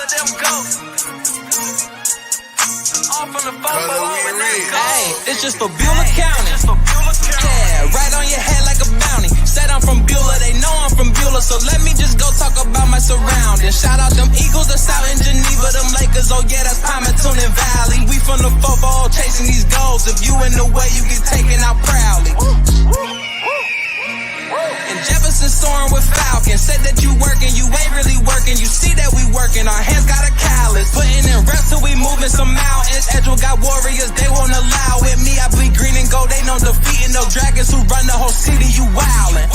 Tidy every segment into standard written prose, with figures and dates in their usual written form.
of them ghosts. All from the Hey, this just for Beulah County. Yeah, right on your head like a bounty. Said I'm from Beulah, they know I'm from Beulah, so let me just go talk about my surroundings. Shout out them Eagles that's out in Geneva, them Lakers, oh yeah, that's Palmerton and Valley. We from the football chasing these goals. If you in the way, you get taken out proudly. And Jefferson soaring with Falcon. Said that you working, you ain't really working. You see that we working, our hands got a callus. Putting in reps till we moving some mountains. Edgewell got warriors, they won't allow it. Me, I bleed green and gold, they know defeating no dragons who run the whole city. You wildin'.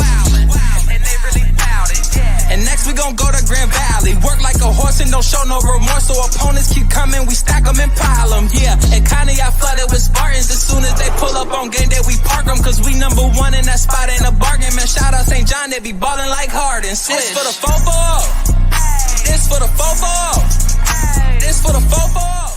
And they really bout it, yeah. And next we gon' go to Grand Valley. Work like a horse and don't show no remorse. So opponents keep coming, we stack them and pile them, yeah. And kinda got flooded with Spartans. As soon as they pull up on game day, we park them. Cause we number one in that spot, ain't a bargain. Man, shout out St. John, they be ballin' like Harden. This for the football. This for the football. This for the football.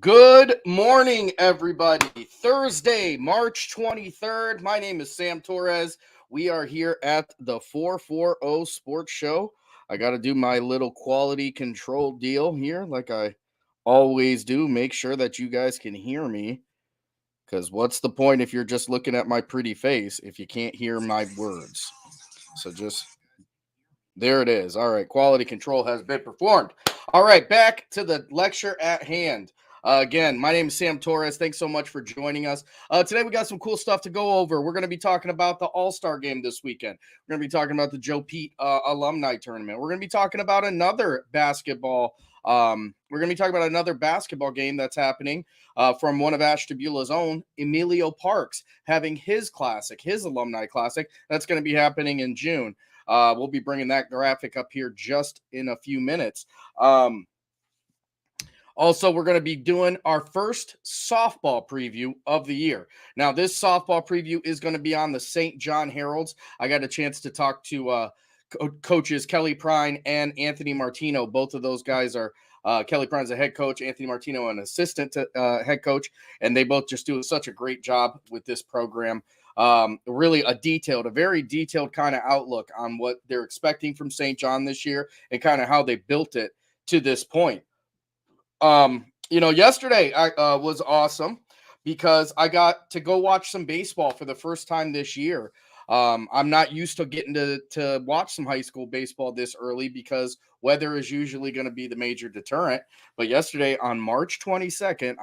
Good morning, everybody. Thursday, March 23rd. My name is Sam Torres. We are here at the 440 Sports Show. I got to do my little quality control deal here like I always do. Make sure that you guys can hear me. Because what's the point if you're just looking at my pretty face if you can't hear my words? So just, there it is. All right, quality control has been performed. All right, back to the lecture at hand. Again, my name is Sam Torres. Thanks so much for joining us. Today we got some cool stuff to go over. We're going to be talking about the All-Star game this weekend. We're going to be talking about the Joe Pete alumni tournament. We're going to be talking about another basketball game that's happening from one of Ashtabula's own, Emilio Parks, having his alumni classic. That's going to be happening in June. We'll be bringing that graphic up here just in a few minutes. Also, we're going to be doing our first softball preview of the year. Now, this softball preview is going to be on the St. John Heralds. I got a chance to talk to coaches Kelly Prine and Anthony Martino. Both of those guys are Kelly Prine's a head coach, Anthony Martino an assistant head coach, and they both just do such a great job with this program. Really a very detailed kind of outlook on what they're expecting from St. John this year and kind of how they built it to this point. Yesterday was awesome because I got to go watch some baseball for the first time this year. I'm not used to getting to watch some high school baseball this early because weather is usually going to be the major deterrent. But yesterday on March 22nd,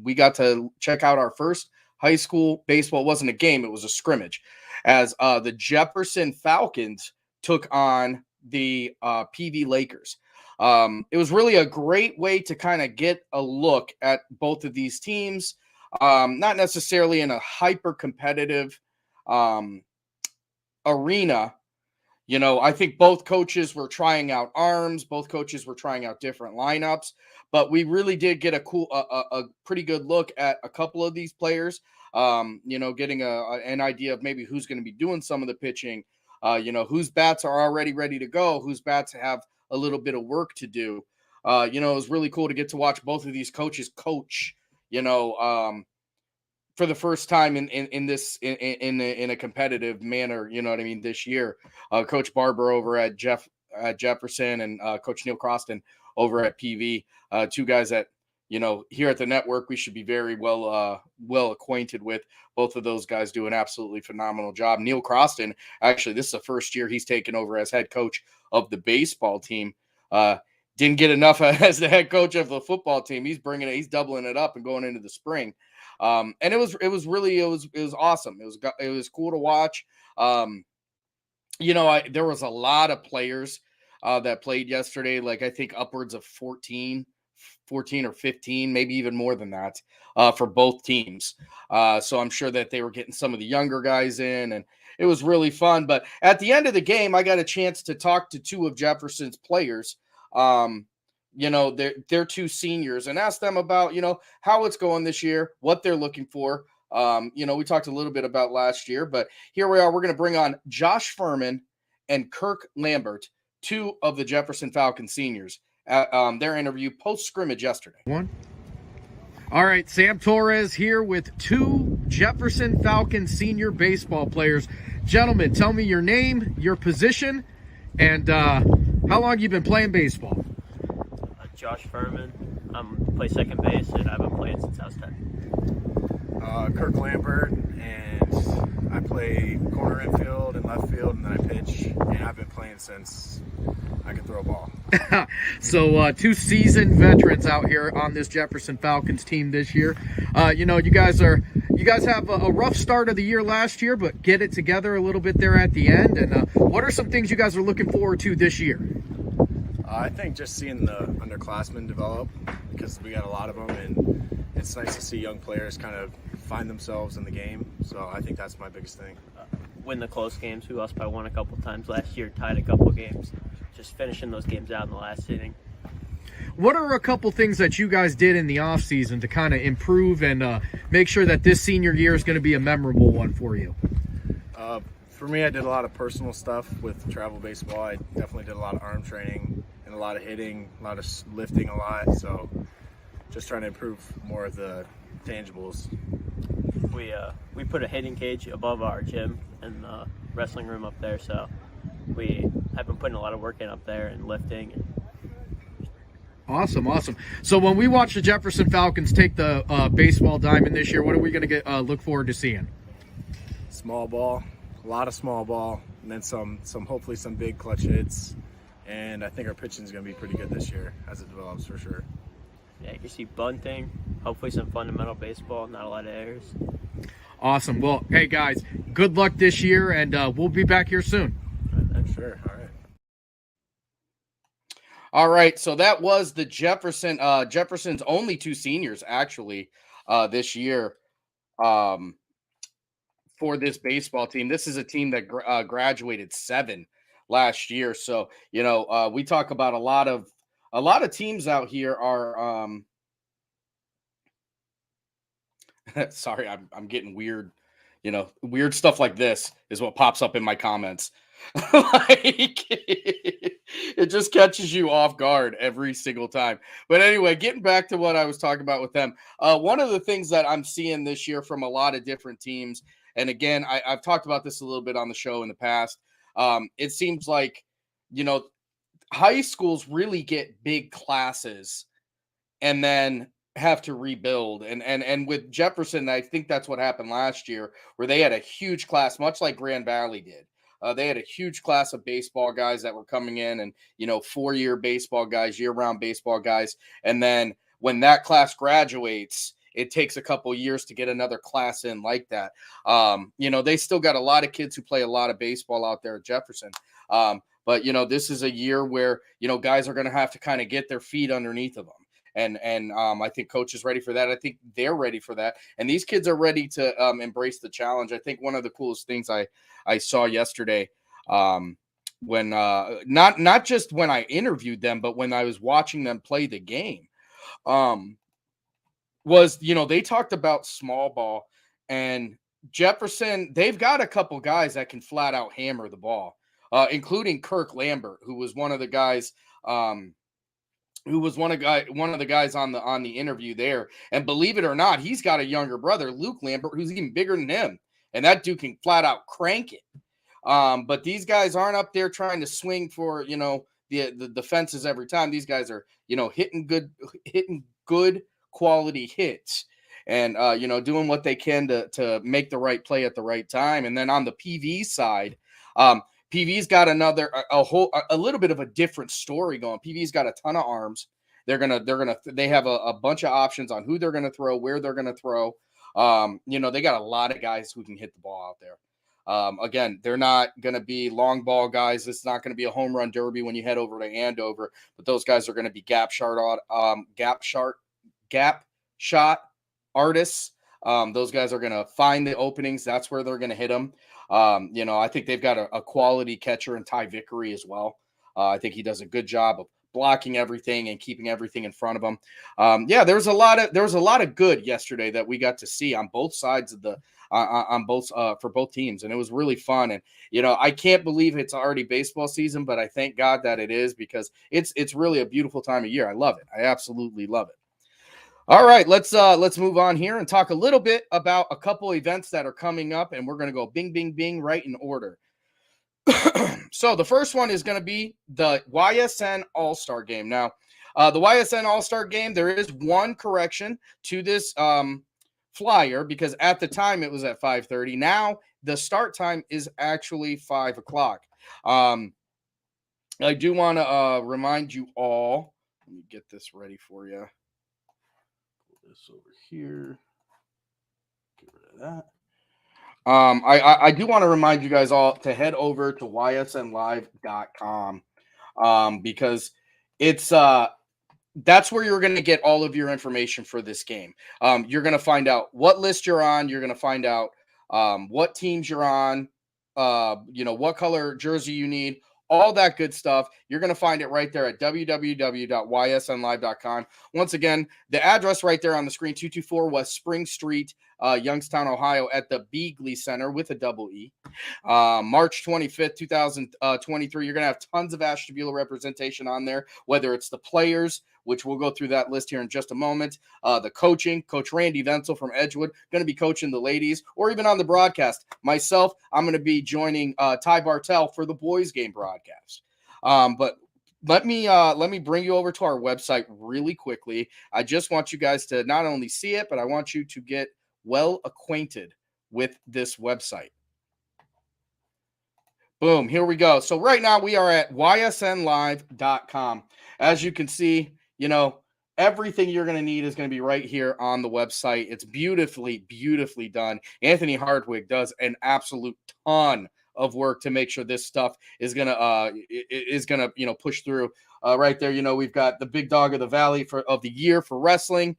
we got to check out our first high school baseball. It wasn't a game. It was a scrimmage as the Jefferson Falcons took on the PV Lakers. It was really a great way to kind of get a look at both of these teams, not necessarily in a hyper competitive arena. I think both coaches were trying out arms. Both coaches were trying out different lineups, but we really did get a pretty good look at a couple of these players, getting an idea of maybe who's going to be doing some of the pitching, whose bats are already ready to go, whose bats have a little bit of work to do. It was really cool to get to watch both of these coaches coach, for the first time in a competitive manner, this year. Coach Barber over at Jefferson and Coach Neil Croston over at PV, two guys that, here at the network, we should be very well acquainted with. Both of those guys do an absolutely phenomenal job. Neil Croston, actually, this is the first year he's taken over as head coach of the baseball team. Didn't get enough as the head coach of the football team. He's doubling it up and going into the spring. And it was awesome. It was cool to watch. There was a lot of players that played yesterday. Like I think upwards of 14 or 15, maybe even more than that, for both teams. So I'm sure that they were getting some of the younger guys in, and it was really fun. But at the end of the game, I got a chance to talk to two of Jefferson's players, they're two seniors, and ask them about, how it's going this year, what they're looking for. We talked a little bit about last year, but here we are. We're going to bring on Josh Furman and Kirk Lambert, two of the Jefferson Falcon seniors. Their interview post-scrimmage yesterday. All right, Sam Torres here with two Jefferson Falcon senior baseball players. Gentlemen, tell me your name, your position, and How long have you been playing baseball? Josh Furman. Play second base, and I've been playing since I was 10. Kirk Lambert, and I play corner infield and left field, and then I pitch, and I've been playing since I can throw a ball. So 2 seasoned veterans out here on this Jefferson Falcons team this year. You guys have a rough start of the year last year, but get it together a little bit there at the end. And what are some things you guys are looking forward to this year? I think just seeing the underclassmen develop, because we got a lot of them, and it's nice to see young players kind of find themselves in the game. So I think that's my biggest thing. Win the close games. We lost by 1 a couple times last year, tied a couple games. Just finishing those games out in the last inning. What are a couple things that you guys did in the offseason to kind of improve and make sure that this senior year is going to be a memorable one for you? For me, I did a lot of personal stuff with travel baseball. I definitely did a lot of arm training and a lot of hitting, a lot of lifting a lot. So just trying to improve more of the tangibles. We put a hitting cage above our gym and the wrestling room up there, so we have been putting a lot of work in up there and lifting. Awesome. So when we watch the Jefferson Falcons take the baseball diamond this year, what are we going to look forward to seeing? Small ball, a lot of small ball, and then some hopefully some big clutch hits. And I think our pitching is going to be pretty good this year as it develops, for sure. Yeah, you can see bunting, hopefully some fundamental baseball, not a lot of errors. Awesome. Well, hey guys, good luck this year, and we'll be back here soon. Sure. All right. All right. So that was the Jefferson's only 2 seniors actually this year for this baseball team. This is a team that graduated 7 last year. So, we talk about a lot of teams out here are sorry, I'm getting weird, weird stuff like this is what pops up in my comments. Like, it just catches you off guard every single time. But anyway, getting back to what I was talking about with them, one of the things that I'm seeing this year from a lot of different teams, and again, I've talked about this a little bit on the show in the past. It seems like, high schools really get big classes and then have to rebuild. And with Jefferson, I think that's what happened last year, where they had a huge class, much like Grand Valley did. They had a huge class of baseball guys that were coming in, and 4-year baseball guys, year-round baseball guys. And then when that class graduates, it takes a couple years to get another class in like that. They still got a lot of kids who play a lot of baseball out there at Jefferson. But this is a year where guys are going to have to kind of get their feet underneath of them. And I think coach is ready for that. I think they're ready for that. And these kids are ready to embrace the challenge. I think one of the coolest things I saw yesterday when not just when I interviewed them, but when I was watching them play the game was, they talked about small ball, and Jefferson, they've got a couple guys that can flat out hammer the ball, including Kirk Lambert, who was one of the guys one of the guys on the interview there. And believe it or not, he's got a younger brother, Luke Lambert, who's even bigger than him. And that dude can flat out crank it. But these guys aren't up there trying to swing for, the fences every time. These guys are, hitting good quality hits and, doing what they can to make the right play at the right time. And then on the PV side, PV's got a little bit of a different story going. PV's got a ton of arms. They have a bunch of options on who they're going to throw, where they're going to throw. They got a lot of guys who can hit the ball out there. Again, they're not going to be long ball guys. It's not going to be a home run derby when you head over to Andover, but those guys are going to be gap shot artists. Those guys are going to find the openings. That's where they're going to hit them. I think they've got a quality catcher in Ty Vickery as well. I think he does a good job of blocking everything and keeping everything in front of him. There was a lot of good yesterday that we got to see on both sides of for both teams, and it was really fun. And I can't believe it's already baseball season, but I thank God that it is, because it's really a beautiful time of year. I love it. I absolutely love it. All right, let's move on here and talk a little bit about a couple events that are coming up, and we're going to go bing, bing, bing right in order. So the first one is going to be the YSN All-Star Game. Now, the YSN All-Star Game, there is one correction to this flyer because at the time it was at 5:30. Now the start time is actually 5 o'clock. I do want to remind you all. Let me get this ready for you. Pull this over here. Get rid of that. I do want to remind you guys all to head over to ysnlive.com because it's that's where you're going to get all of your information for this game. You're going to find out what list you're on. You're going to find out what teams you're on, what color jersey you need, all that good stuff. You're going to find it right there at www.ysnlive.com. Once again, the address right there on the screen, 224 West Spring Street, Youngstown, Ohio, at the Beagley Center with a double E. March 25th, 2023. You're going to have tons of Ashtabula representation on there, whether it's the players, which we'll go through that list here in just a moment. The coaching, Coach Randy Venzel from Edgewood, going to be coaching the ladies, or even on the broadcast. Myself, I'm going to be joining Ty Bartell for the boys game broadcast. But let me bring you over to our website really quickly. I just want you guys to not only see it, but I want you to get well acquainted with this website. Boom, here we go. So right now we are at ysnlive.com. As you can see, everything you're going to need is going to be right here on the website. It's beautifully, beautifully done. Anthony Hardwig does an absolute ton of work to make sure this stuff is going to push through. Right there, we've got the big dog of the valley of the year for wrestling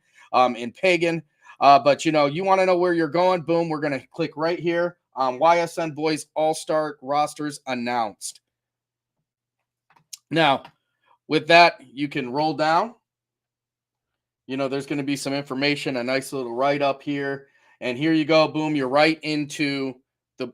in Pagan. But you want to know where you're going. Boom, we're going to click right here. YSN Boys All-Star rosters announced. Now, with that, you can roll down. There's going to be some information, a nice little write-up here. And here you go. Boom, you're right into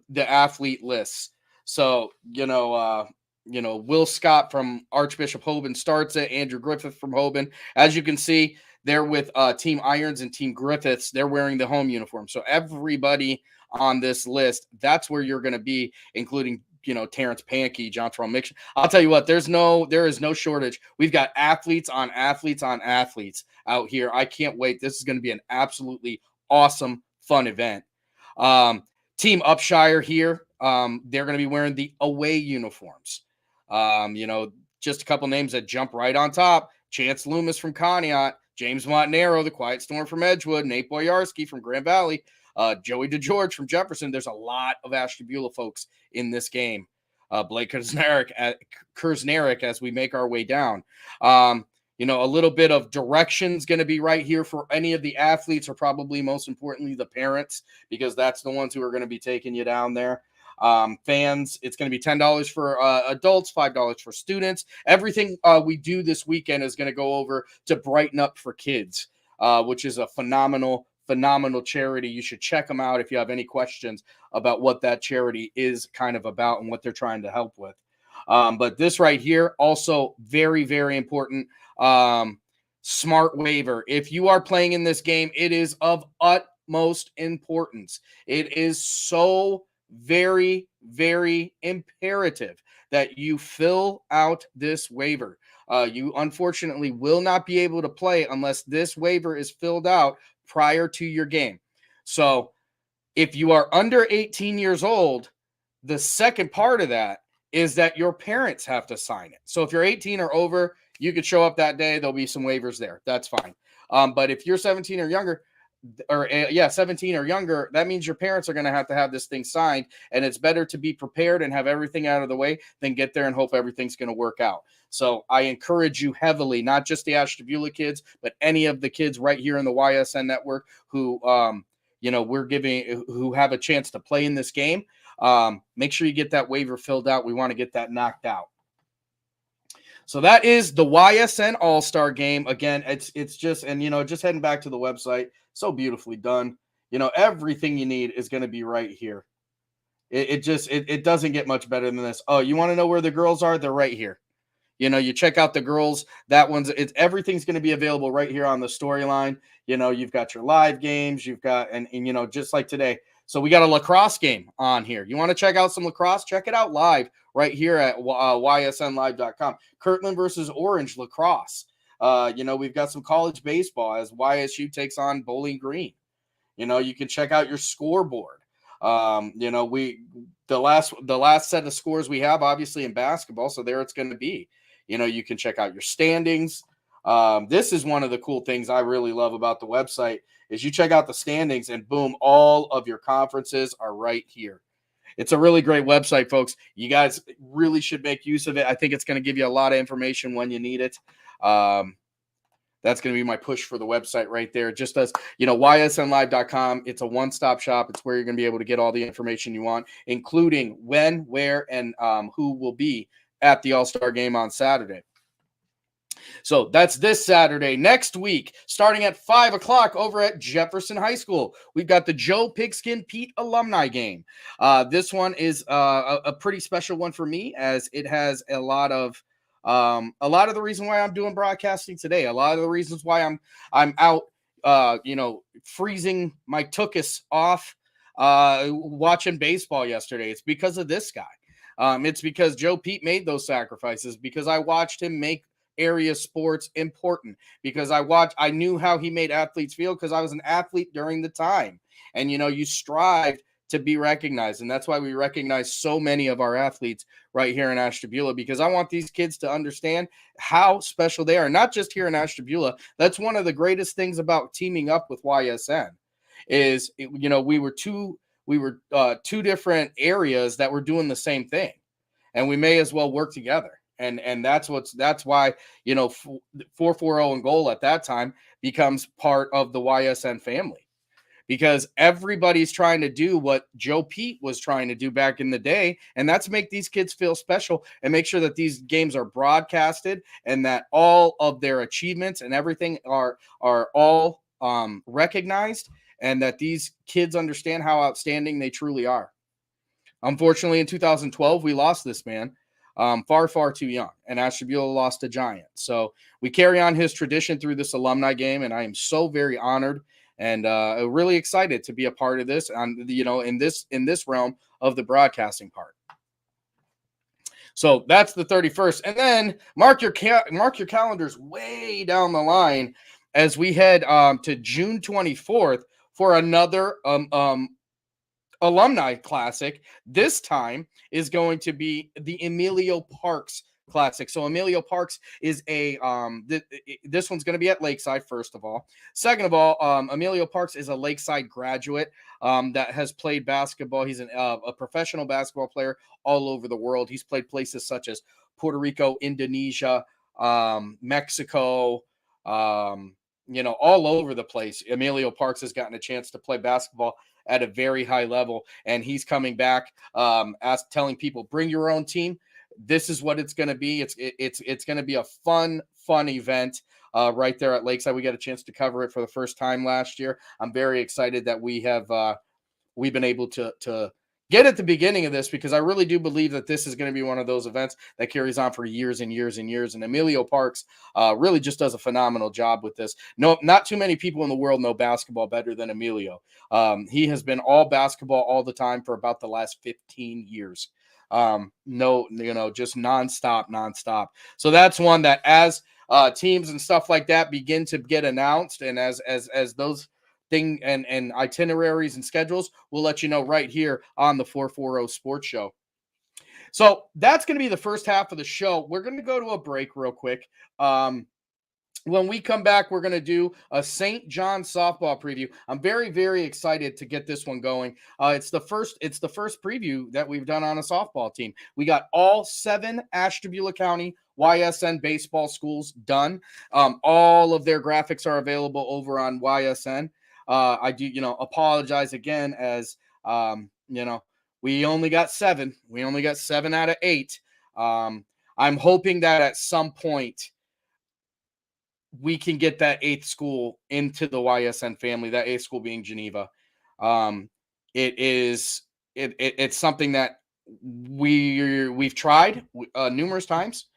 the athlete lists. So, Will Scott from Archbishop Hoban starts it. Andrew Griffith from Hoban. As you can see, they're with Team Irons and Team Griffiths. They're wearing the home uniform. So everybody on this list, that's where you're going to be, including Terrence Pankey, John Terrell Mixon. I'll tell you what, there is no shortage. We've got athletes on athletes on athletes out here. I can't wait. This is going to be an absolutely awesome, fun event. Team Upshire here, they're going to be wearing the away uniforms. Just a couple names that jump right on top. Chance Loomis from Conneaut, James Montanaro, the Quiet Storm from Edgewood, Nate Boyarsky from Grand Valley, Joey DeGeorge from Jefferson. There's a lot of Ashtabula folks in this game. Blake Kersnarek as we make our way down. A little bit of direction's going to be right here for any of the athletes, or probably most importantly the parents, because that's the ones who are going to be taking you down there. Fans, it's going to be $10 for adults, $5 for students. Everything we do this weekend is going to go over to Brighten Up for Kids, which is a phenomenal charity. You should check them out if you have any questions about what that charity is kind of about and what they're trying to help with. But this right here, also very, very important. Smart waiver. If you are playing in this game, it is of utmost importance. It is so very, very imperative that you fill out this waiver. You unfortunately will not be able to play unless this waiver is filled out prior to your game. So if you are under 18 years old, the second part of that is that your parents have to sign it. So if you're 18 or over, you could show up that day. There'll be some waivers there. That's fine. But if you're 17 or younger, 17 or younger, that means your parents are going to have this thing signed, and it's better to be prepared and have everything out of the way than get there and hope everything's going to work out. So I encourage you heavily, not just the Ashtabula kids, but any of the kids right here in the YSN network who, who have a chance to play in this game. Make sure you get that waiver filled out. We want to get that knocked out. So that is the YSN All-Star Game. Again, it's just, and just heading back to the website, so beautifully done. Everything you need is going to be right here. It doesn't get much better than this. Oh, you want to know where the girls are? They're right here. You check out the girls. Everything's going to be available right here on the storyline. You've got your live games. You've got, and just like today, So we got a lacrosse game on here. You want to check out some lacrosse? Check it out live right here at ysnlive.com. Kirtland versus Orange lacrosse. We've got some college baseball as YSU takes on Bowling Green. You can check out your scoreboard. The last set of scores we have, obviously, in basketball. So there it's going to be. You can check out your standings. This is one of the cool things I really love about the website is you check out the standings and boom, all of your conferences are right here. It's a really great website, folks. You guys really should make use of it. I think it's going to give you a lot of information when you need it. That's going to be my push for the website right there. Just as, ysnlive.com. It's a one-stop shop. It's where you're going to be able to get all the information you want, including when, where, and who will be at the All-Star game on Saturday. So that's this Saturday. Next week, starting at 5 o'clock over at Jefferson High School, we've got the Joe Pigskin Pete alumni game. This one is a pretty special one for me, as it has a lot of the reason why I'm doing broadcasting today. A lot of the reasons why I'm out, freezing my tuchus off watching baseball yesterday. It's because of this guy. It's because Joe Pete made those sacrifices, because I watched him make area sports important, because I knew how he made athletes feel, because I was an athlete during the time. And, you strive to be recognized. And that's why we recognize so many of our athletes right here in Ashtabula, because I want these kids to understand how special they are, not just here in Ashtabula. That's one of the greatest things about teaming up with YSN is, we were two different areas that were doing the same thing, and we may as well work together. And that's why 440 and goal at that time becomes part of the YSN family, because everybody's trying to do what Joe Pete was trying to do back in the day, and that's make these kids feel special and make sure that these games are broadcasted and that all of their achievements and everything are all recognized, and that these kids understand how outstanding they truly are. Unfortunately, in 2012, we lost this man. Far, far too young, and Ashtabula lost a giant. So we carry on his tradition through this alumni game, and I am so very honored and really excited to be a part of this, in this realm of the broadcasting part. So that's the 31st, and then mark your calendars way down the line as we head to June 24th for another alumni classic. This time is going to be the Emilio Parks Classic. So Emilio Parks is this one's going to be at Lakeside, first of all. Second of all, Emilio Parks is a Lakeside graduate that has played basketball. He's a professional basketball player all over the world. He's played places such as Puerto Rico, Indonesia, Mexico, all over the place. Emilio Parks has gotten a chance to play basketball at a very high level, and he's coming back, telling people, bring your own team. This is what it's going to be. It's going to be a fun event right there at Lakeside. We got a chance to cover it for the first time last year. I'm very excited that we've been able to get at the beginning of this, because I really do believe that this is going to be one of those events that carries on for years and years and years. And Emilio Parks really just does a phenomenal job with this. No, not too many people in the world know basketball better than Emilio. He has been all basketball all the time for about the last 15 years. Just nonstop. So that's one that as teams and stuff like that begin to get announced, and as those thing and itineraries and schedules, we'll let you know right here on the 440 Sports Show. So that's going to be the first half of the show. We're going to go to a break real quick. When we come back, we're going to do a St. John softball preview. I'm very, very excited to get this one going. It's the first preview that we've done on a softball team. We got all 7 Ashtabula County YSN baseball schools done. All of their graphics are available over on YSN. I do, apologize again, as, we only got 7. We only got 7 out of 8. I'm hoping that at some point we can get that 8th school into the YSN family, that 8th school being Geneva. It's something that we've tried numerous times.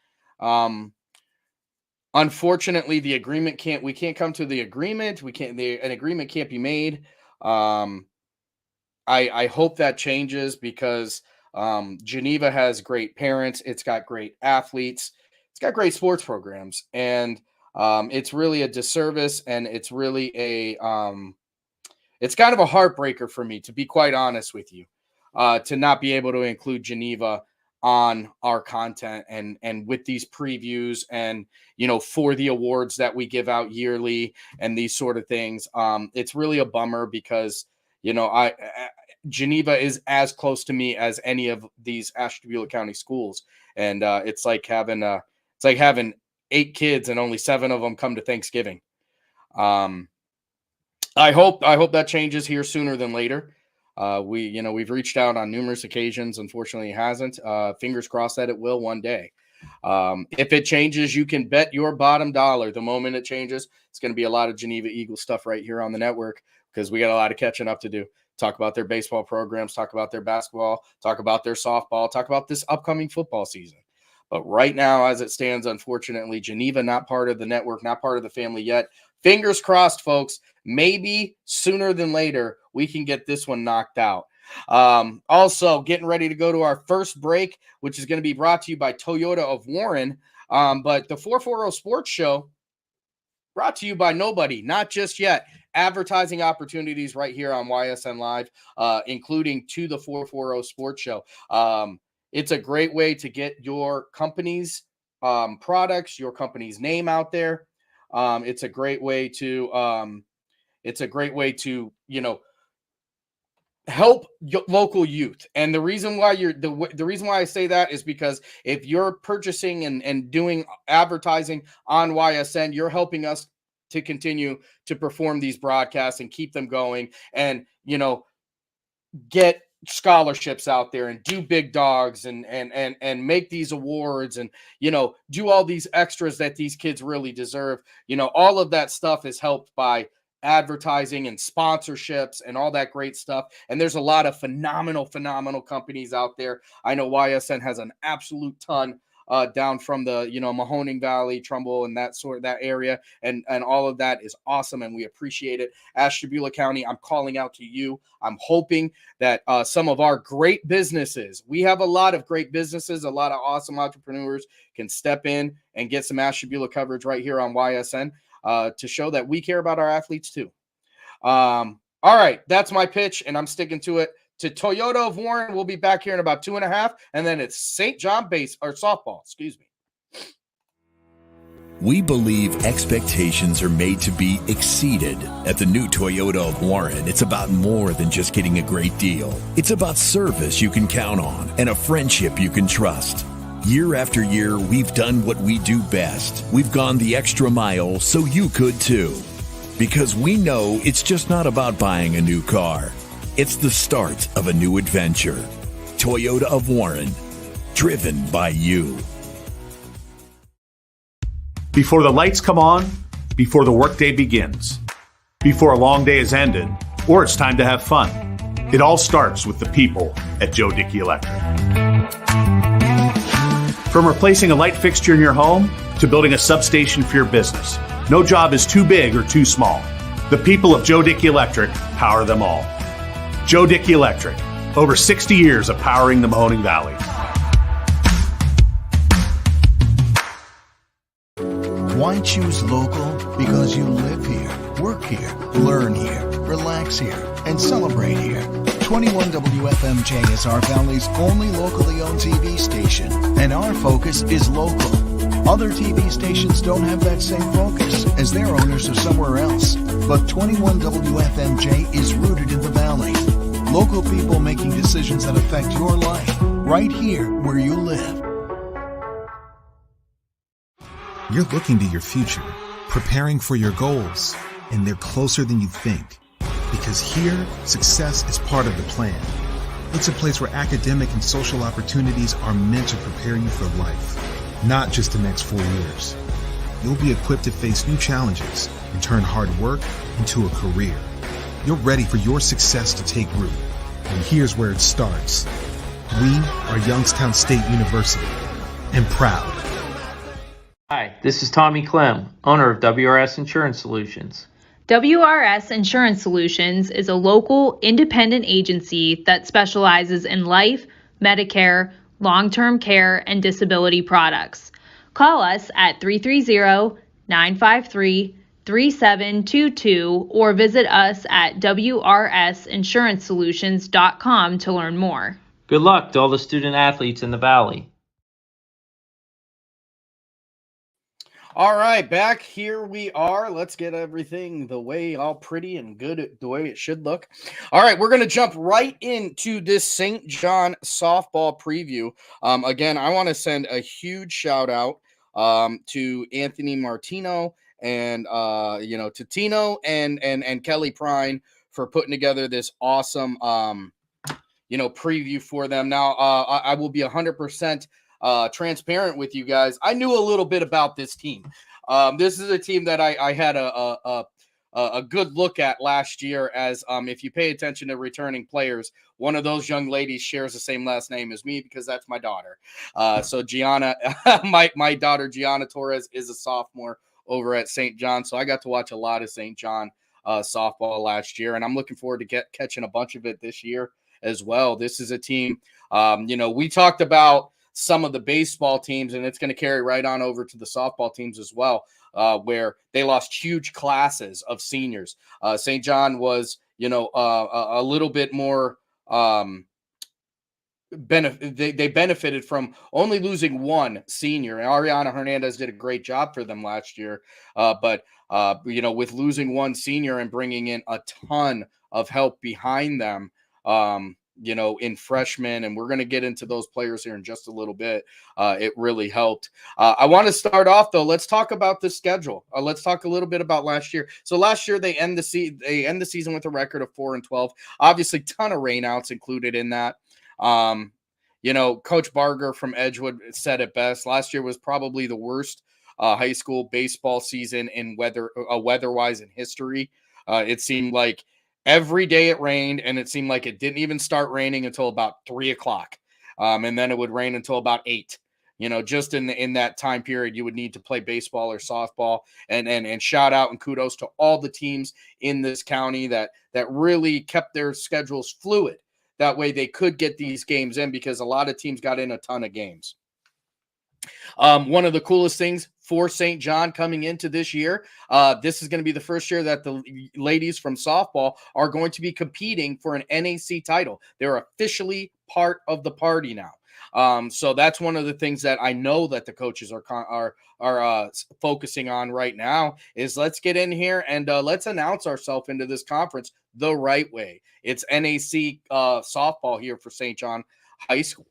Unfortunately, we can't come to the agreement. An agreement can't be made. I hope that changes because Geneva has great parents. It's got great athletes. It's got great sports programs, and it's really a disservice, and it's really it's kind of a heartbreaker for me, to be quite honest with you, to not be able to include Geneva on our content and with these previews and, for the awards that we give out yearly and these sort of things. It's really a bummer because, Geneva is as close to me as any of these Ashtabula County schools. And it's like having 8 kids and only 7 of them come to Thanksgiving. I hope that changes here sooner than later. We've reached out on numerous occasions. Unfortunately, it hasn't. Fingers crossed that it will one day. If it changes, you can bet your bottom dollar the moment it changes, it's going to be a lot of Geneva Eagles stuff right here on the network because we got a lot of catching up to do. Talk about their baseball programs, talk about their basketball, talk about their softball, talk about this upcoming football season. But right now, as it stands, unfortunately, Geneva not part of the network, not part of the family yet. Fingers crossed, folks. Maybe sooner than later, we can get this one knocked out. Also, getting ready to go to our first break, which is going to be brought to you by Toyota of Warren. But the 440 Sports Show brought to you by nobody, not just yet. Advertising opportunities right here on YSN Live, including to the 440 Sports Show. It's a great way to get your company's products, your company's name out there. It's a great way to help local youth. And the reason why the reason why I say that is because if you're purchasing and doing advertising on YSN, you're helping us to continue to perform these broadcasts and keep them going and, get scholarships out there and do big dogs and make these awards and, do all these extras that these kids really deserve. All of that stuff is helped by advertising and sponsorships and all that great stuff. And there's a lot of phenomenal companies out there. I know YSN has an absolute ton down from the, Mahoning Valley, Trumbull, and that area. And all of that is awesome. And we appreciate it. Ashtabula County, I'm calling out to you. I'm hoping that some of our great businesses, we have a lot of great businesses, a lot of awesome entrepreneurs can step in and get some Ashtabula coverage right here on YSN to show that we care about our athletes too. All right. That's my pitch and I'm sticking to it. To Toyota of Warren, we'll be back here in about 2.5, and then it's St. John softball. Excuse me. We believe expectations are made to be exceeded. At the new Toyota of Warren, it's about more than just getting a great deal. It's about service you can count on and a friendship you can trust. Year after year, we've done what we do best. We've gone the extra mile so you could too. Because we know it's just not about buying a new car. It's the start of a new adventure. Toyota of Warren, driven by you. Before the lights come on, before the workday begins, before a long day is ended, or it's time to have fun, it all starts with the people at Joe Dickey Electric. From replacing a light fixture in your home to building a substation for your business, no job is too big or too small. The people of Joe Dickey Electric power them all. Joe Dickey Electric, over 60 years of powering the Mahoning Valley. Why choose local? Because you live here, work here, learn here, relax here, and celebrate here. 21 WFMJ is our Valley's only locally owned TV station, and our focus is local. Other TV stations don't have that same focus, as their owners are somewhere else. But 21 WFMJ is rooted in the Valley. Local people making decisions that affect your life, right here where you live. You're looking to your future, preparing for your goals, and they're closer than you think. Because here, success is part of the plan. It's a place where academic and social opportunities are meant to prepare you for life, not just the next 4 years. You'll be equipped to face new challenges and turn hard work into a career. You're ready for your success to take root. And here's where it starts. We are Youngstown State University, and proud. Hi, this is Tommy Clem, owner of WRS Insurance Solutions. WRS Insurance Solutions is a local independent agency that specializes in life, Medicare, long-term care, and disability products. Call us at 330-953-3722 or visit us at wrsinsurancesolutions.com to learn more. Good luck to all the student athletes in the Valley. All right, back here we are. Let's get everything the way all pretty and good, the way it should look. All right, we're going to jump right into this St. John softball preview. Again, I want to send a huge shout out to Anthony Martino and to Tino and Kelly Prine for putting together this awesome preview for them. Now, I will be 100% transparent with you guys. I knew a little bit about this team. This is a team that I had a good look at last year, as if you pay attention to returning players, one of those young ladies shares the same last name as me because that's my daughter. So Gianna, my daughter Gianna Torres is a sophomore over at St. John. So I got to watch a lot of St. John softball last year, and I'm looking forward to catching a bunch of it this year as well. This is a team, we talked about some of the baseball teams, and it's going to carry right on over to the softball teams as well, where they lost huge classes of seniors. St. John was, a little bit more they benefited from only losing one senior, and Ariana Hernandez did a great job for them last year. But with losing one senior and bringing in a ton of help behind them, in freshmen, and we're going to get into those players here in just a little bit. It really helped. I want to start off though. Let's talk about the schedule. Let's talk a little bit about last year. So last year they end the season with a record of 4-12. Obviously, ton of rainouts included in that. Coach Barger from Edgewood said it best. Last year was probably the worst high school baseball season in weather-wise in history. It seemed like every day it rained, and it seemed like it didn't even start raining until about 3:00. And then it would rain until about 8. Just in that time period, you would need to play baseball or softball. And shout out and kudos to all the teams in this county that really kept their schedules fluid. That way they could get these games in, because a lot of teams got in a ton of games. One of the coolest things for St. John coming into this year, this is going to be the first year that the ladies from softball are going to be competing for an NAC title. They're officially part of the party now. So that's one of the things that I know that the coaches are focusing on right now is let's get in here and let's announce ourselves into this conference the right way. It's NAC softball here for St. John High School.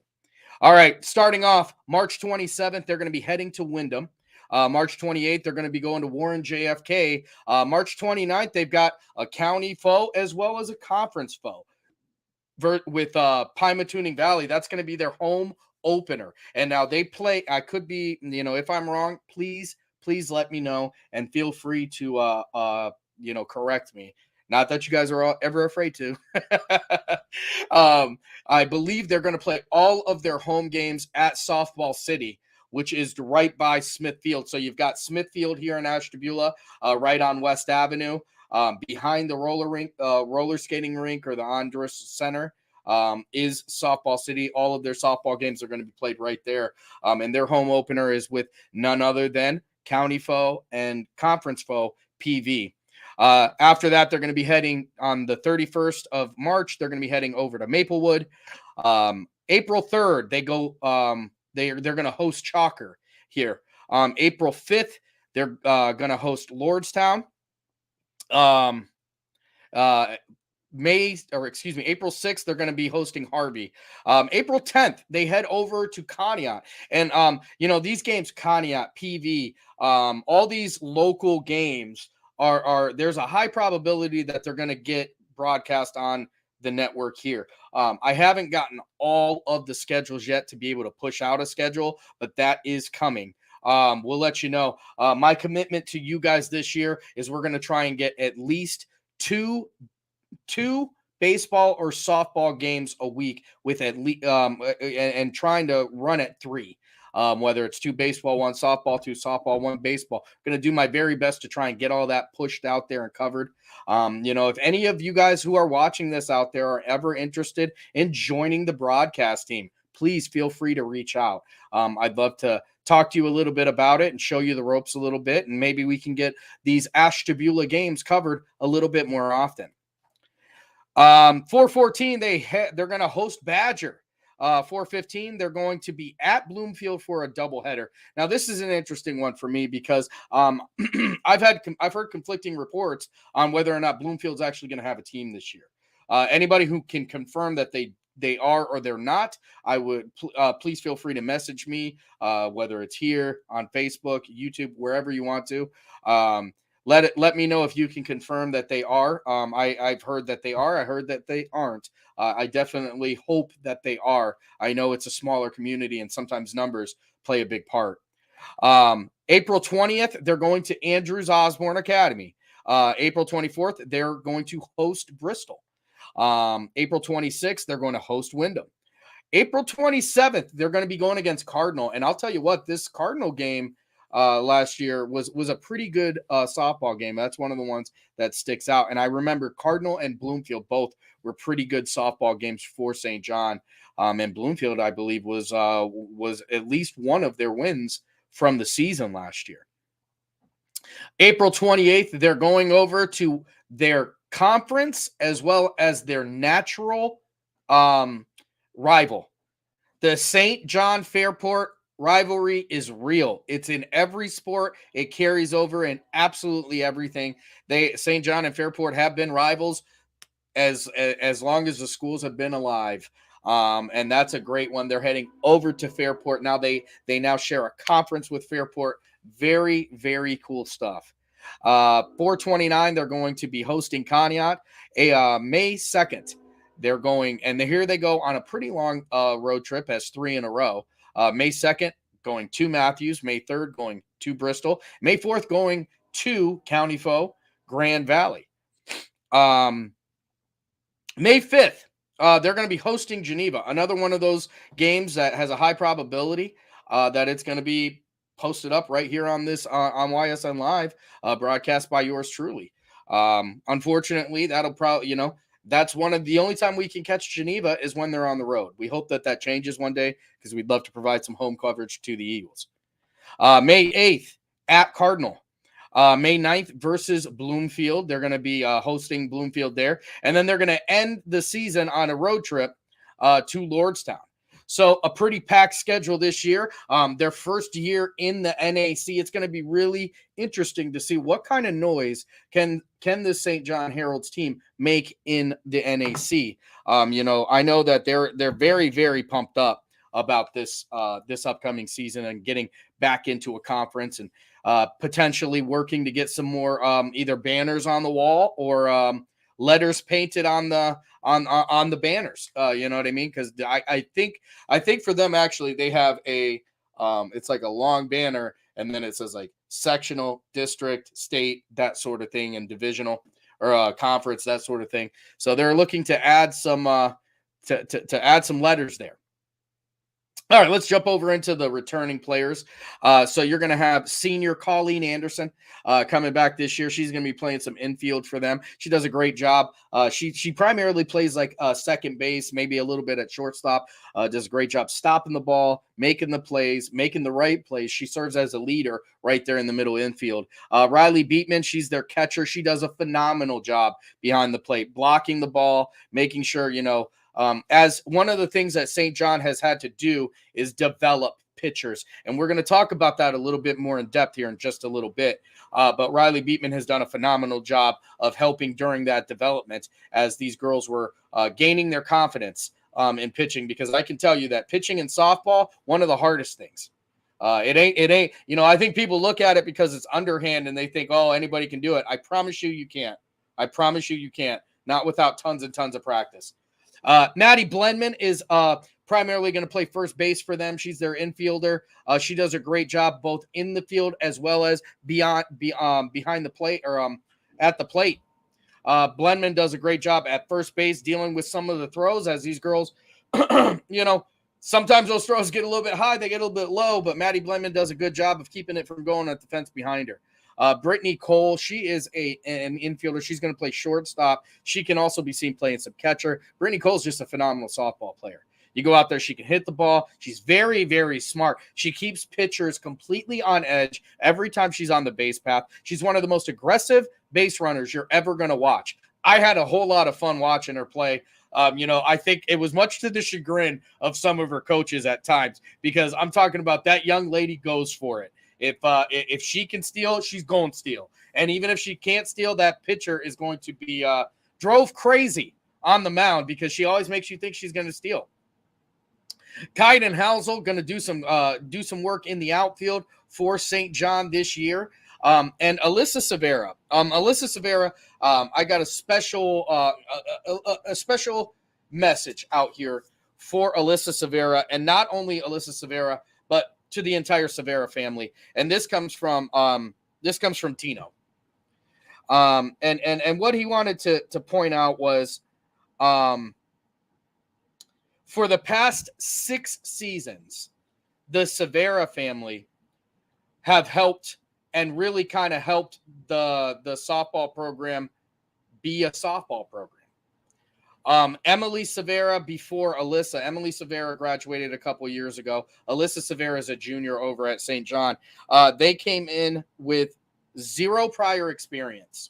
All right, starting off March 27th, they're going to be heading to Wyndham. March 28th, they're going to be going to Warren JFK. March 29th, they've got a county foe as well as a conference foe with Pymatuning Valley. That's going to be their home opener. And now they play, I could be, if I'm wrong, please let me know and feel free to, correct me. Not that you guys are ever afraid to. I believe they're going to play all of their home games at Softball City, which is right by Smithfield. So you've got Smithfield here in Ashtabula, right on West Avenue, behind the roller skating rink or the Andrus Center. Is Softball City. All of their softball games are going to be played right there. And their home opener is with none other than county foe and conference foe PV. After that, they're going to be heading on the 31st of March. They're going to be heading over to Maplewood. April 3rd, they go. They're going to host Chalker here. April 5th, they're going to host Lordstown. April 6th, they're going to be hosting Harvey. April 10th, they head over to Conneaut. And, these games, Conneaut, PV, all these local games there's a high probability that they're going to get broadcast on the network here. I haven't gotten all of the schedules yet to be able to push out a schedule, but that is coming. We'll let you know. My commitment to you guys this year is we're going to try and get at least two baseball or softball games a week with at least and trying to run at 3. Whether it's 2 baseball, 1 softball, 2 softball, 1 baseball. I'm going to do my very best to try and get all that pushed out there and covered. If any of you guys who are watching this out there are ever interested in joining the broadcast team, please feel free to reach out. I'd love to talk to you a little bit about it and show you the ropes a little bit, and maybe we can get these Ashtabula games covered a little bit more often. 4:14, they're going to host Badger. 4:15, they're going to be at Bloomfield for a doubleheader. Now, this is an interesting one for me because I've heard conflicting reports on whether or not Bloomfield's actually going to have a team this year. Anybody who can confirm that they are or they're not, I would please feel free to message me, whether it's here on Facebook, YouTube, wherever you want to. Let me know if you can confirm that they are. I've heard that they are. I heard that they aren't. I definitely hope that they are. I know it's a smaller community and sometimes numbers play a big part. April 20th, they're going to Andrews Osborne Academy. April 24th, they're going to host Bristol. April 26th, they're going to host Windham. April 27th, they're going to be going against Cardinal. And I'll tell you what, this Cardinal game last year was a pretty good softball game. That's one of the ones that sticks out. And I remember Cardinal and Bloomfield both were pretty good softball games for St. John. And Bloomfield, I believe, was at least one of their wins from the season last year. April 28th, they're going over to their conference as well as their natural rival. The St. John Fairport rivalry is real. It's in every sport. It carries over in absolutely everything. St. John and Fairport have been rivals as long as the schools have been alive. And that's a great one. They're heading over to Fairport. Now they now share a conference with Fairport. Very, very cool stuff. 4:29, they're going to be hosting Conneaut. May 2nd, they're going, and here they go on a pretty long road trip as 3 in a row. May 2nd, going to Matthews. May 3rd, going to Bristol. May 4th, going to County foe, Grand Valley. May 5th, they're going to be hosting Geneva. Another one of those games that has a high probability that it's going to be posted up right here on this on YSN Live, broadcast by yours truly. Unfortunately, that'll probably, that's one of the only time we can catch Geneva is when they're on the road. We hope that changes one day because we'd love to provide some home coverage to the Eagles. May 8th at Cardinal. May 9th versus Bloomfield. They're going to be hosting Bloomfield there. And then they're going to end the season on a road trip to Lordstown. So a pretty packed schedule this year. Their first year in the NAC. It's going to be really interesting to see what kind of noise can this St. John Herald's team make in the NAC. I know that they're very, very pumped up about this upcoming season and getting back into a conference and potentially working to get some more either banners on the wall or letters painted on the banners. You know what I mean? Because I think for them actually they have a it's like a long banner and then it says like sectional, district, state, that sort of thing, and divisional or conference, that sort of thing. So they're looking to add some to add some letters there. All right, let's jump over into the returning players. So you're going to have senior Colleen Anderson coming back this year. She's going to be playing some infield for them. She does a great job. She primarily plays like second base, maybe a little bit at shortstop. Does a great job stopping the ball, making the plays, making the right plays. She serves as a leader right there in the middle infield. Riley Beatman, she's their catcher. She does a phenomenal job behind the plate, blocking the ball, making sure, as one of the things that St. John has had to do is develop pitchers. And we're going to talk about that a little bit more in depth here in just a little bit. But Riley Beatman has done a phenomenal job of helping during that development as these girls were gaining their confidence in pitching, because I can tell you that pitching in softball, one of the hardest things. It ain't, I think people look at it because it's underhand and they think, oh, anybody can do it. I promise you, you can't. I promise you can't. Not without tons and tons of practice. Maddie Blenman is primarily going to play first base for them. She's their infielder. She does a great job both in the field as well as behind the plate or at the plate. Blenman does a great job at first base dealing with some of the throws as these girls, sometimes those throws get a little bit high, they get a little bit low, but Maddie Blenman does a good job of keeping it from going at the fence behind her. Brittany Cole, she is an infielder. She's going to play shortstop. She can also be seen playing some catcher. Brittany Cole's just a phenomenal softball player. You go out there, she can hit the ball. She's very, very smart. She keeps pitchers completely on edge every time she's on the base path. She's one of the most aggressive base runners you're ever going to watch. I had a whole lot of fun watching her play. I think it was much to the chagrin of some of her coaches at times, because I'm talking about that young lady goes for it. If she can steal, she's going to steal. And even if she can't steal, that pitcher is going to be drove crazy on the mound because she always makes you think she's going to steal. Kaiden Halsell going to do some work in the outfield for St. John this year. And Alyssa Severa. I got a special message out here for Alyssa Severa, and not only Alyssa Severa, but to the entire Severa family. And this comes from Tino. And what he wanted to point out was, for the past 6 seasons, the Severa family have helped and really kind of helped the softball program be a softball program. Emily Severa before Alyssa. Emily Severa graduated a couple years ago. Alyssa Severa is a junior over at St. John. They came in with zero prior experience.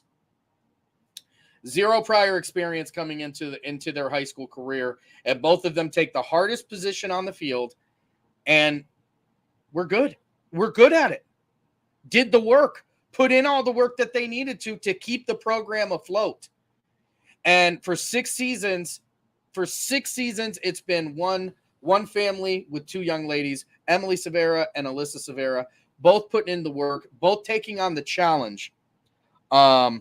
Zero prior experience coming into their high school career. And both of them take the hardest position on the field. And we're good. We're good at it. Did the work. Put in all the work that they needed to keep the program afloat. And for 6 seasons, it's been one family with 2 young ladies, Emily Severa and Alyssa Severa, both putting in the work, both taking on the challenge to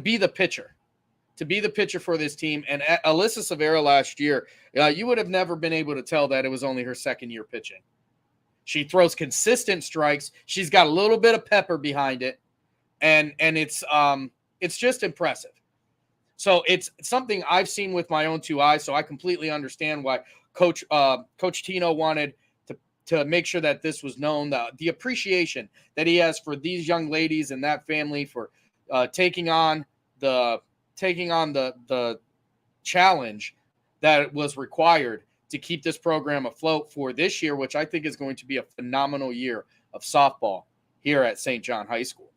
be the pitcher for this team. And Alyssa Severa last year, you would have never been able to tell that it was only her second year pitching. She throws consistent strikes. She's got a little bit of pepper behind it. And it's just impressive. So it's something I've seen with my own 2 eyes. So I completely understand why Coach Tino wanted to make sure that this was known, the appreciation that he has for these young ladies and that family for taking on the challenge that was required to keep this program afloat for this year, which I think is going to be a phenomenal year of softball here at St. John High School.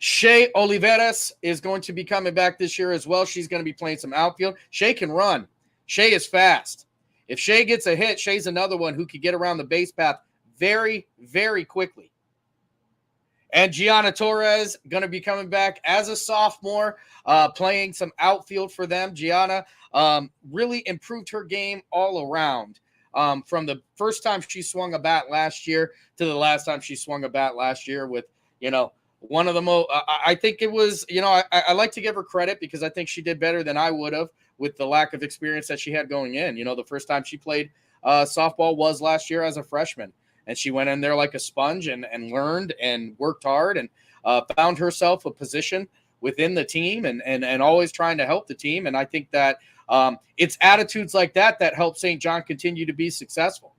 Shea Oliveras is going to be coming back this year as well. She's going to be playing some outfield. Shea can run. Shea is fast. If Shea gets a hit, Shea's another one who could get around the base path very, very quickly. And Gianna Torres going to be coming back as a sophomore, playing some outfield for them. Gianna really improved her game all around. From the first time she swung a bat last year to the last time she swung a bat last year with, one of the most, I think it was, I like to give her credit because I think she did better than I would have with the lack of experience that she had going in. The first time she played softball was last year as a freshman. And she went in there like a sponge and learned and worked hard and found herself a position within the team and always trying to help the team. And I think that it's attitudes like that help St. John continue to be successful.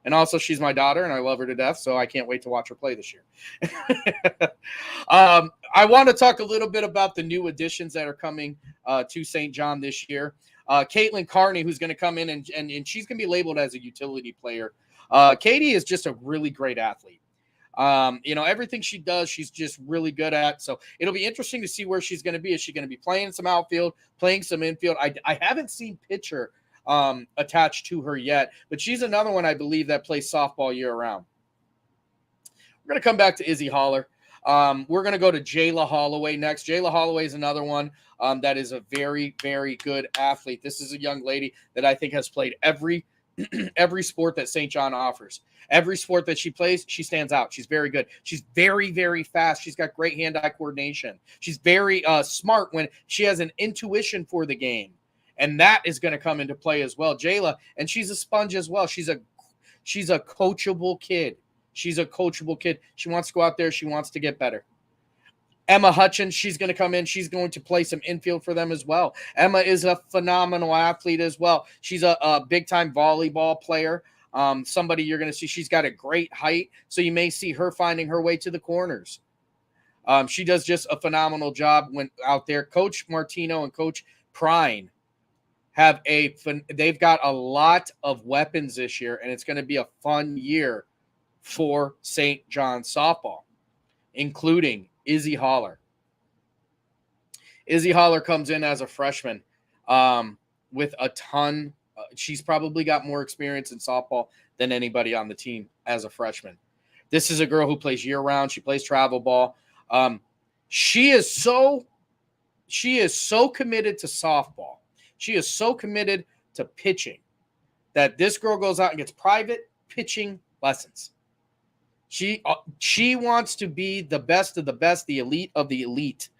And also, she's my daughter, and I love her to death, so I can't wait to watch her play this year. I want to talk a little bit about the new additions that are coming to St. John this year. Caitlin Carney, who's going to come in, and she's going to be labeled as a utility player. Katie is just a really great athlete. Everything she does, she's just really good at. So it'll be interesting to see where she's going to be. Is she going to be playing some outfield, playing some infield? I haven't seen pitcher attached to her yet, but she's another one I believe that plays softball year round. We're going to come back to Izzy Holler. We're going to go to Jayla Holloway next. Jayla Holloway is another one that is a very, very good athlete. This is a young lady that I think has played every sport that St. John offers. Every sport that she plays, she stands out. She's very good. She's very, very fast. She's got great hand-eye coordination. She's very smart when she has an intuition for the game. And that is going to come into play as well. Jayla, and she's a sponge as well. She's a coachable kid. She's a coachable kid. She wants to go out there. She wants to get better. Emma Hutchins, she's going to come in. She's going to play some infield for them as well. Emma is a phenomenal athlete as well. She's a big-time volleyball player. Somebody you're going to see. She's got a great height, so you may see her finding her way to the corners. She does just a phenomenal job when out there. Coach Martino and Coach Prine they've got a lot of weapons this year, and it's going to be a fun year for St. John softball, including Izzy Holler. Izzy Holler comes in as a freshman with a ton. She's probably got more experience in softball than anybody on the team as a freshman. This is a girl who plays year-round. She plays travel ball. She is so committed to softball. She is so committed to pitching that this girl goes out and gets private pitching lessons. She wants to be the best of the best, the elite of the elite.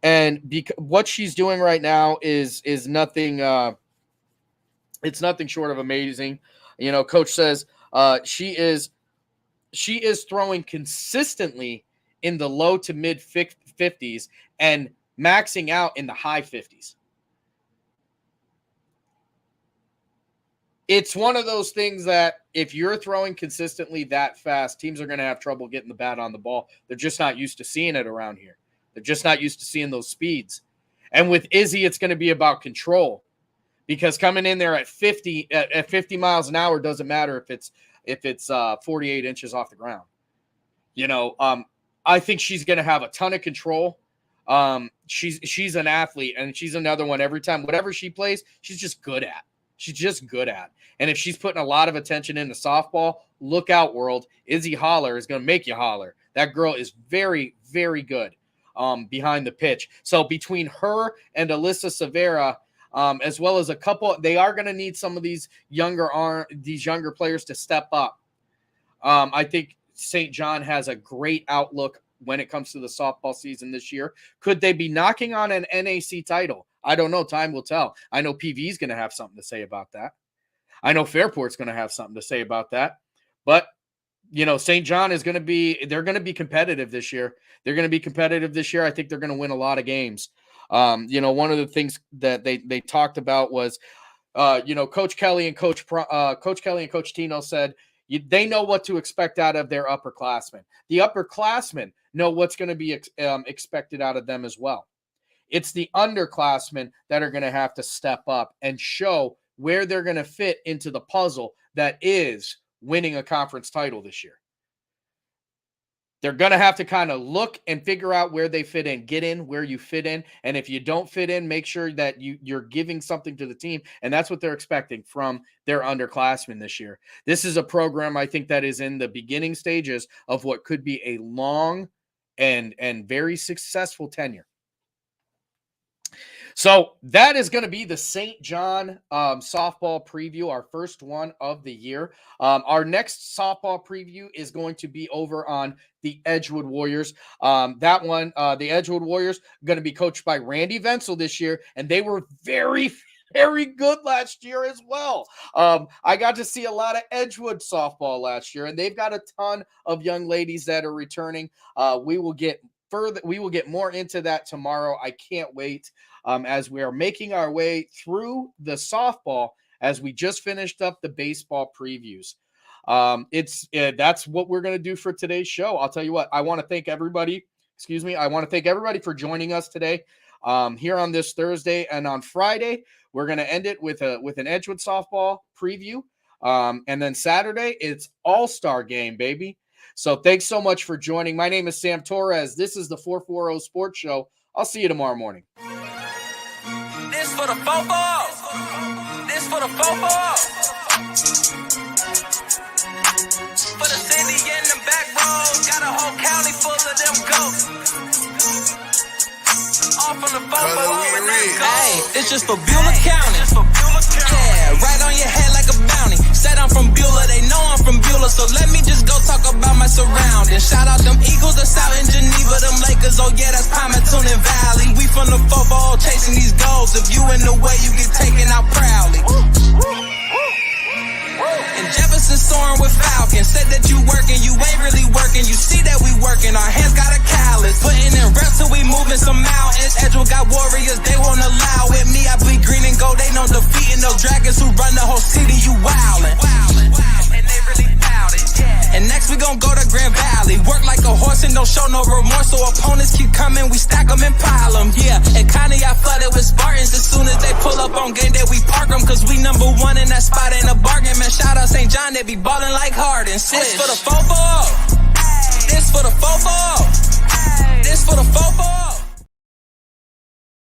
And what she's doing right now is nothing. It's nothing short of amazing. You know, Coach says she is throwing consistently in the low to mid 50s and maxing out in the high 50s. It's one of those things that if you're throwing consistently that fast, teams are going to have trouble getting the bat on the ball. They're just not used to seeing it around here. They're just not used to seeing those speeds. And with Izzy, it's going to be about control, because coming in there at 50 miles an hour doesn't matter if it's 48 inches off the ground. You know, I think she's going to have a ton of control. She's an athlete, and she's another one every time. Whatever she plays, she's just good at. She's just good at. And if she's putting a lot of attention into softball, look out, world. Izzy Holler is going to make you holler. That girl is very, very good behind the pitch. So between her and Alyssa Severa, as well as a couple, they are going to need some of these younger players to step up. I think St. John has a great outlook when it comes to the softball season this year. Could they be knocking on an NAC title? I don't know. Time will tell. I know PV is going to have something to say about that. I know Fairport's going to have something to say about that. But, you know, St. John they're going to be competitive this year. They're going to be competitive this year. I think they're going to win a lot of games. You know, one of the things that they talked about was, you know, Coach Kelly and Coach Tino said they know what to expect out of their upperclassmen. The upperclassmen know what's going to be expected out of them as well. It's the underclassmen that are going to have to step up and show where they're going to fit into the puzzle that is winning a conference title this year. They're going to have to kind of look and figure out where they fit in, get in where you fit in. And if you don't fit in, make sure that you're giving something to the team. And that's what they're expecting from their underclassmen this year. This is a program, I think, that is in the beginning stages of what could be a long and very successful tenure. So that is going to be the St. John softball preview, our first one of the year. Our next softball preview is going to be over on the Edgewood Warriors. That one, the Edgewood Warriors, going to be coached by Randy Venzel this year, and they were very, very good last year as well. I got to see a lot of Edgewood softball last year, and they've got a ton of young ladies that are returning. We will get more into that tomorrow. I can't wait. As we are making our way through the softball, as we just finished up the baseball previews. That's what we're going to do for today's show. I'll tell you what, I want to thank everybody. I want to thank everybody for joining us today here on this Thursday. And on Friday, we're going to end it with an Edgewood softball preview. And then Saturday, it's All-Star game, baby. So thanks so much for joining. My name is Sam Torres. This is the 440 Sports Show. I'll see you tomorrow morning. This for the football. This for the football. For the city and the back roads, got a whole county full of them goats. All from the football and that gold. Hey, it's just for Beulah County. Yeah, right on your head like a bounty. Said I'm from Beulah, they know I'm from Beulah, so let me just go talk about my surroundings. Shout out them Eagles that's out in Geneva, them Lakers, oh yeah, that's Palmerton and Valley. We from the football chasing these goals. If you in the way, you get taken out proudly. And Jefferson soaring with Falcons, said that you work working, you ain't really working. You see that we working, our hands got a callus. Putting in reps till we moving some mountains. Edgewood got warriors, they won't allow it. Me, I bleed green and gold, they know defeating those dragons who run the whole city. You wildin'. And they really bout it, yeah. And next we gon' go to Grand Valley. Work like a horse and don't show no remorse. So opponents keep coming, we stack them and pile them, yeah. And Connie, I flooded with Spartans. As soon as they pull up on game day, we park them. Cause we number one in that spot, ain't a bargain. Man, shout out St. John, they be ballin' like Harden. This for the fofo. This for the fofo. This for the fofo.